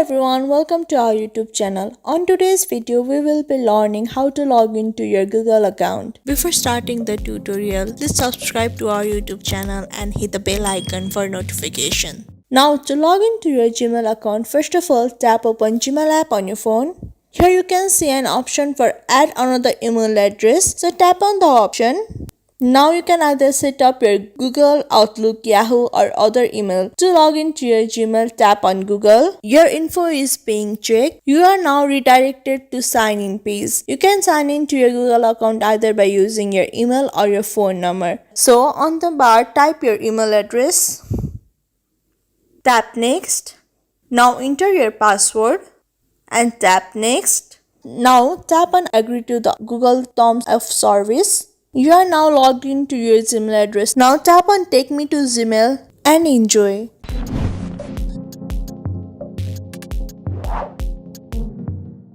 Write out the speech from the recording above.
everyone, welcome to our YouTube channel. On today's video, we will be learning how to log into your Google account. Before starting the tutorial, please subscribe to our YouTube channel and hit the bell icon for notification. Now to log into your Gmail account, first of all tap open Gmail app on your phone. Here you can see an option for add another email address, so tap on the option. Now you can either set up your Google, Outlook, Yahoo or other email. To log into your Gmail, tap on Google. Your info is being checked. You are now redirected to sign in page. You can sign in to your Google account either by using your email or your phone number. So on the bar, type your email address. Tap next. Now enter your password and tap next. Now tap on agree to the Google Terms of Service. You are now logged into your Gmail address. Now tap on take me to Gmail and enjoy.